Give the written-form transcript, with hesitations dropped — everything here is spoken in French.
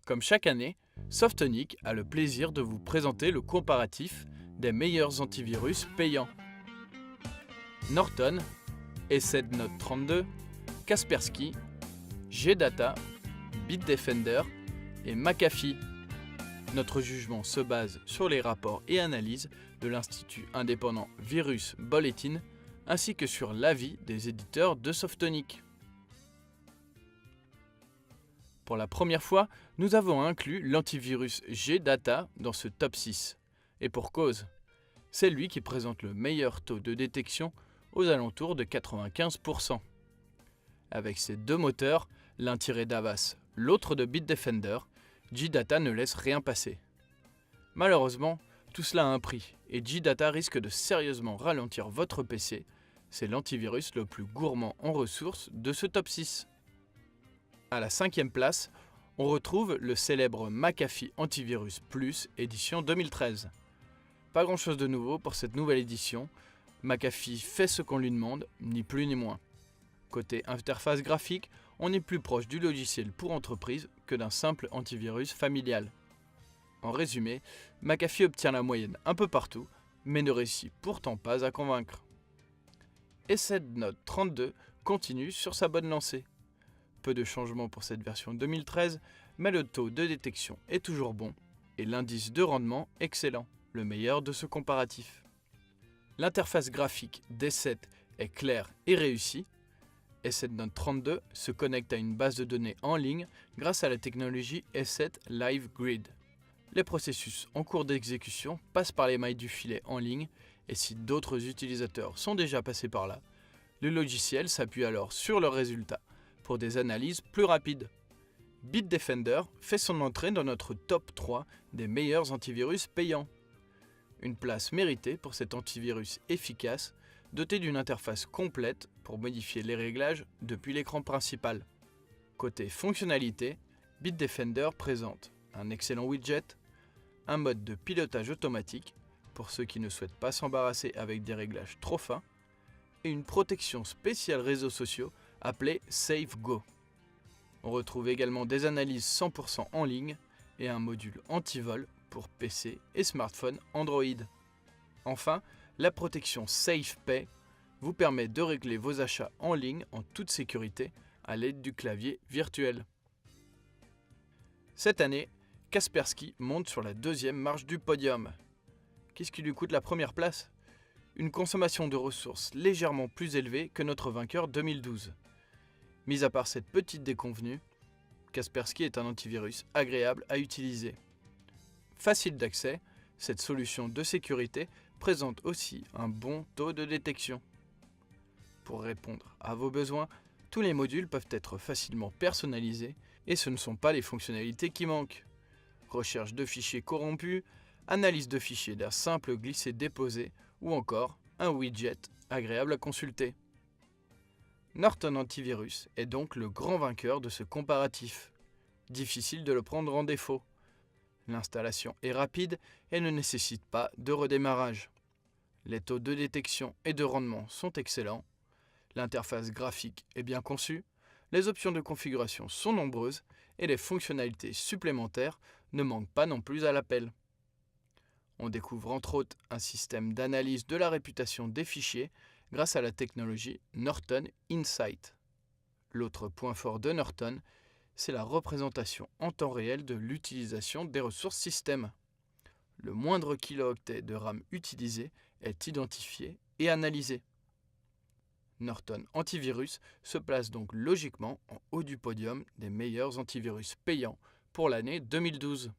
Comme chaque année, Softonic a le plaisir de vous présenter le comparatif des meilleurs antivirus payants. Norton, ESET-Note 32, Kaspersky, Gdata, Bitdefender et McAfee. Notre jugement se base sur les rapports et analyses de l'Institut indépendant Virus Bulletin ainsi que sur l'avis des éditeurs de Softonic. Pour la première fois, nous avons inclus l'antivirus Gdata dans ce top 6. Et pour cause, c'est lui qui présente le meilleur taux de détection aux alentours de 95%. Avec ses deux moteurs, l'un tiré d'Avast, l'autre de Bitdefender, Gdata ne laisse rien passer. Malheureusement, tout cela a un prix et Gdata risque de sérieusement ralentir votre PC. C'est l'antivirus le plus gourmand en ressources de ce top 6. À la 5e place, on retrouve le célèbre McAfee Antivirus Plus édition 2013. Pas grand chose de nouveau pour cette nouvelle édition, McAfee fait ce qu'on lui demande, ni plus ni moins. Côté interface graphique, on est plus proche du logiciel pour entreprise que d'un simple antivirus familial. En résumé, McAfee obtient la moyenne un peu partout, mais ne réussit pourtant pas à convaincre. ESET-Note 32 continue sur sa bonne lancée. Peu de changements pour cette version 2013, mais le taux de détection est toujours bon et l'indice de rendement excellent, le meilleur de ce comparatif. L'interface graphique d'ESET est claire et réussie. ESET-Note 32 se connecte à une base de données en ligne grâce à la technologie ESET Live Grid. Les processus en cours d'exécution passent par les mailles du filet en ligne et si d'autres utilisateurs sont déjà passés par là, le logiciel s'appuie alors sur leurs résultats pour des analyses plus rapides. Bitdefender fait son entrée dans notre top 3 des meilleurs antivirus payants. Une place méritée pour cet antivirus efficace, doté d'une interface complète pour modifier les réglages depuis l'écran principal. Côté fonctionnalité, Bitdefender présente un excellent widget, un mode de pilotage automatique pour ceux qui ne souhaitent pas s'embarrasser avec des réglages trop fins, et une protection spéciale réseaux sociaux appelée SafeGo. On retrouve également des analyses 100% en ligne et un module anti-vol pour PC et smartphone Android. Enfin, la protection SafePay vous permet de régler vos achats en ligne en toute sécurité à l'aide du clavier virtuel. Cette année, Kaspersky monte sur la 2e marche du podium. Qu'est-ce qui lui coûte la première place ? Une consommation de ressources légèrement plus élevée que notre vainqueur 2012. Mis à part cette petite déconvenue, Kaspersky est un antivirus agréable à utiliser. Facile d'accès, cette solution de sécurité présente aussi un bon taux de détection. Pour répondre à vos besoins, tous les modules peuvent être facilement personnalisés et ce ne sont pas les fonctionnalités qui manquent. Recherche de fichiers corrompus, analyse de fichiers d'un simple glisser-déposer ou encore un widget agréable à consulter. Norton Antivirus est donc le grand vainqueur de ce comparatif. Difficile de le prendre en défaut. L'installation est rapide et ne nécessite pas de redémarrage. Les taux de détection et de rendement sont excellents. L'interface graphique est bien conçue. Les options de configuration sont nombreuses et les fonctionnalités supplémentaires ne manquent pas non plus à l'appel. On découvre entre autres un système d'analyse de la réputation des fichiers grâce à la technologie Norton Insight. L'autre point fort de Norton, c'est la représentation en temps réel de l'utilisation des ressources système. Le moindre kilo-octet de RAM utilisé est identifié et analysé. Norton Antivirus se place donc logiquement en haut du podium des meilleurs antivirus payants pour l'année 2012.